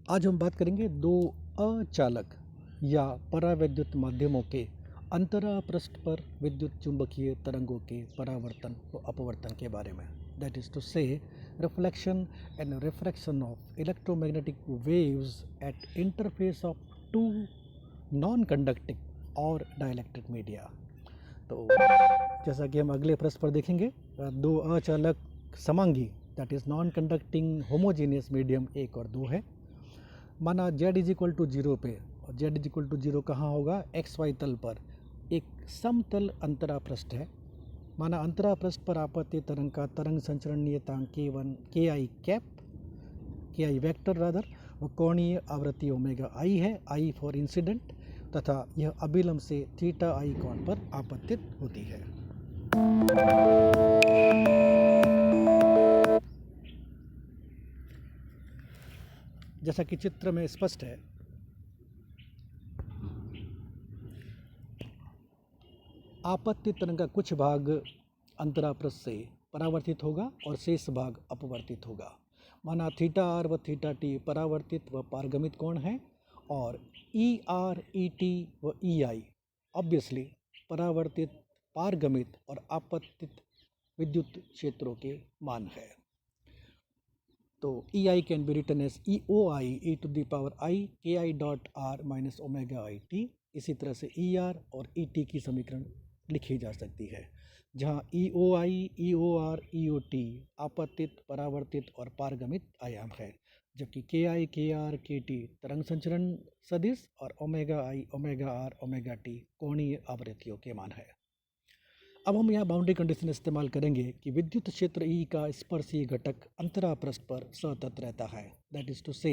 आज हम बात करेंगे दो अचालक या परावैद्युत माध्यमों के अंतरापृष्ठ पर विद्युत चुंबकीय तरंगों के परावर्तन व अपवर्तन के बारे में। That is to say reflection and refraction of electromagnetic waves at interface of two non conducting और डाइलेक्ट्रिक मीडिया। तो जैसा कि हम अगले पृष्ठ पर देखेंगे, दो अचालक समांगी that is non conducting homogeneous medium 1 और 2 है। माना z इज इक्वल टू 0 पे, और z इज इक्वल टू 0 कहाँ होगा? XY तल पर एक समतल अंतरापृष्ठ है। माना अंतरापृष्ठ पर आपत्ति तरंग का तरंग संचरण नियतांक K1 KI cap KI vector rather वो कोणीय आवृत्ति ओमेगा I है, I फॉर इंसिडेंट, तथा यह अभिलंब से थीटा I कोण पर आपतित होती है। जैसा कि चित्र में स्पष्ट है, आपत्ति तरंग का कुछ भाग अंतरापृष्ठ से परावर्तित होगा और शेष भाग अपवर्तित होगा। माना थीटा आर व थीटा टी परावर्तित व पारगमित कोण है, और ई आर ई टी व ई आई ऑब्वियसली परावर्तित, पारगमित और आपतित विद्युत क्षेत्रों के मान है। तो E I can be written as E O I E to the power I K I dot R minus omega I T. इसी तरह से ई आर और ई टी की समीकरण लिखी जा सकती है, जहाँ ई O I E O R E O T आपतित, परावर्तित और पारगमित आयाम है, जबकि के आई के आर के टी तरंग संचरण सदिश और omega i omega r omega t कोणीय आवृत्तियों के मान है। अब हम यहाँ बाउंड्री कंडीशन इस्तेमाल करेंगे कि विद्युत क्षेत्र E का स्पर्शीय घटक अंतरापृष्ठ पर सतत रहता है। That is to say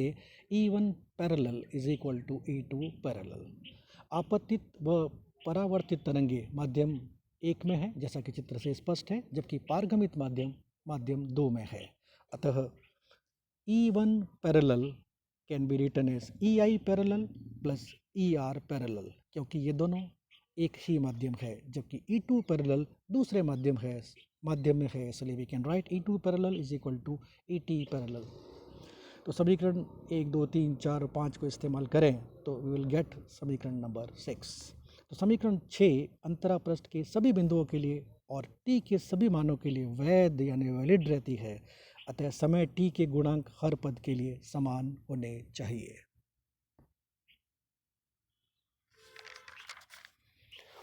E1 parallel is equal to E2 parallel. आपतित व परावर्तित तरंगे माध्यम 1 में है, जैसा कि चित्र से स्पष्ट है, जबकि पारगमित माध्यम 2 में है। अतः E1 parallel can be written as EI parallel plus ER parallel, क्योंकि ये दोनों एक ही माध्यम है, जबकि E2 पैरेलल दूसरे माध्यम में है, इसलिए we can write E2 parallel is equal to ET parallel. तो समीकरण 1 2 3 4 और 5 को इस्तेमाल करें तो वी विल गेट समीकरण नंबर 6। तो समीकरण 6 अंतरापृष्ठ के सभी बिंदुओं के लिए और t के सभी मानों के लिए वैध यानी वैलिड रहती है। अतः समय t के गुणांक हर पद के लिए समान होने चाहिए।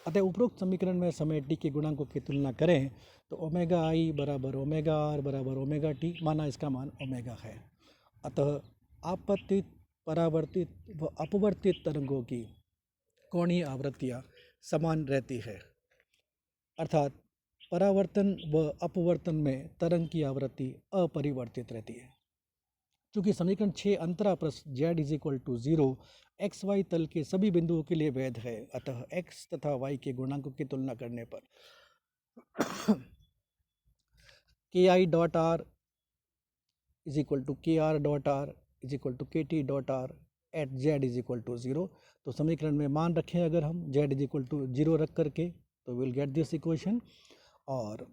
अतः उपरोक्त समीकरण में समय टी के गुणांकों की तुलना करें तो ओमेगा आई बराबर ओमेगा आर बराबर ओमेगा टी, माना इसका मान ओमेगा है। अतः आपतित, परावर्तित व अपवर्तित तरंगों की कोणीय आवृत्तियाँ समान रहती है, अर्थात परावर्तन व अपवर्तन में तरंग की आवृत्ति अपरिवर्तित रहती है। चूँकि समीकरण 6 अंतरापृष्ठ z is equal to 0 x y तल के सभी बिंदुओं के लिए वैध है, अतः x तथा y के गुणांकों की तुलना करने पर K I dot R is equal to के R dot R is equal to के T dot R at Z is equal to 0। तो समीकरण में मान रखें अगर हम z इज इक्वल टू 0 रख करके, तो विल गेट दिस इक्वेशन। और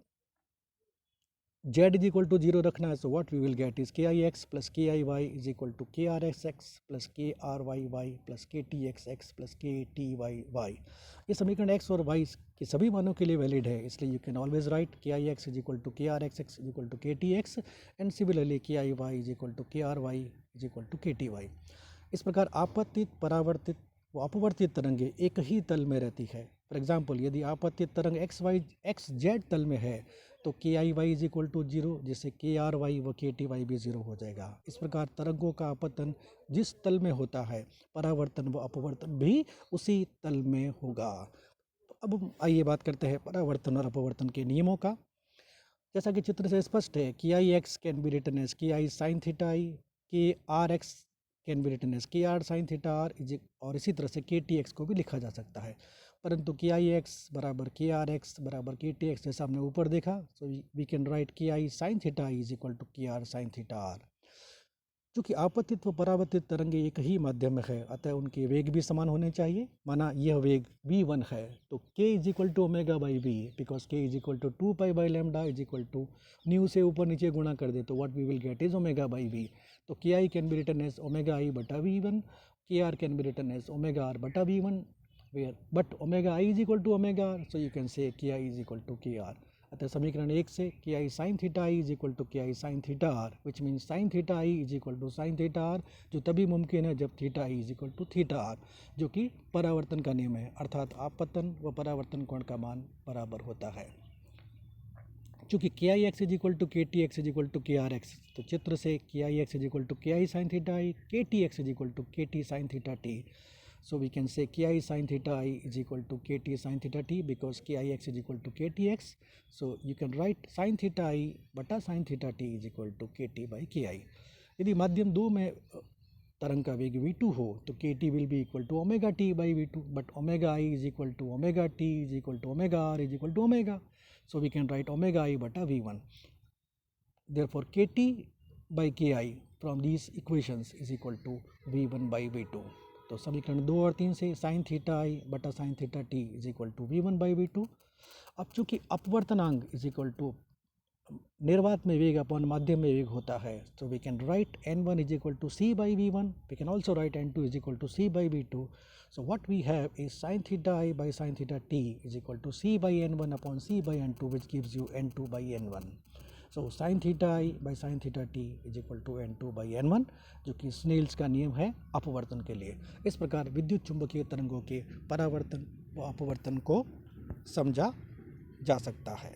z इज इक्वल टू 0 रखना है, so what we will get is k I x plus k i y is equal to के are x x plus k r y y plus k T x x plus k t y y. ये समीकरण x और y के सभी मानों के लिए valid है, इसलिए यू कैन ऑलवेज राइट के आई एक्स इज इक्वल टू के are x x is equal to के T x and similarly k i y is equal to के r y is equal to के टी वाई। इस प्रकार आपतित, परावर्तित व अपवर्तित तरंगे एक ही तल में रहती है। फॉर एग्जाम्पल, यदि आपतित तरंग एक्स जेड तल में है तो k i y is equal to 0, जिससे के आर वाई व के टी वाई भी 0 हो जाएगा। इस प्रकार तरंगों का आपतन जिस तल में होता है, परावर्तन व अपवर्तन भी उसी तल में होगा। अब आइए बात करते हैं परावर्तन और अपवर्तन के नियमों का। जैसा कि चित्र से स्पष्ट है, K I X can be written as K I sine theta I, K are X can be written as K R sine theta R, और इसी तरह से के टी एक्स को भी लिखा जा सकता है। परंतु के आई एक्स बराबर के आर एक्स बराबर के टी एक्स, जैसा हमने ऊपर देखा, सो वी कैन राइट के I sine theta I is equal to के आर साइन थीटा आर। चूँकि आपतित व परावर्तित तरंगे एक ही माध्यम में है, अतः उनके वेग भी समान होने चाहिए। माना यह वेग v1 है तो k is equal to omega by v, because k is equal to 2 pi by lambda is equal to nu से ऊपर नीचे गुणा कर दे तो what we will get is omega by v. तो k i can be written as omega i बटा v1, k r can be written as omega r बटा v1, where but omega i is equal to omega r, so you can say K I is equal to के R. अतः समीकरण 1 से K I sine theta I is equal to K I sine theta R, which means sine theta I is equal to sine theta R, जो तभी मुमकिन है जब theta I is equal to theta R, जो कि परावर्तन का नियम है, अर्थात आपतन व परावर्तन कोण का मान बराबर होता है। चूँकि K I x is equal to के T X is equal to के आर एक्स, तो चित्र से K I x is equal to K I sine theta I, K T X is equal to के T sine theta T. So we can say ki sin theta I is equal to kt sin theta t, because kix is equal to ktx. So you can write sin theta I बटा sin theta t is equal to kt by ki. यदि माध्यम 2 में तरंग का वेग v2 हो तो kt will be equal to omega t by v2, but omega I is equal to omega t is equal to omega r is equal to omega. So we can write omega I बटा v1. Therefore kt by ki from these equations is equal to v1 by v2. तो समीकरण 2 और 3 से sign theta i बटा sine theta t is equal to v1 by v2। अब चूंकि अपवर्तनांक is equal to निर्वात में वेग अपॉन माध्यम में वेग होता है, तो we can write n1 is equal to c by v1, we can also write n2 is equal to c by v2। So what we have is sine theta i by sine theta t is equal to c by n1 upon c by n2, which gives you n2 by n1। So sine theta i by sine theta t is equal to n2 by n1, जो कि Snell's का नियम है अपवर्तन के लिए। इस प्रकार विद्युत चुंबकीय तरंगों के परावर्तन व अपवर्तन को समझा जा सकता है।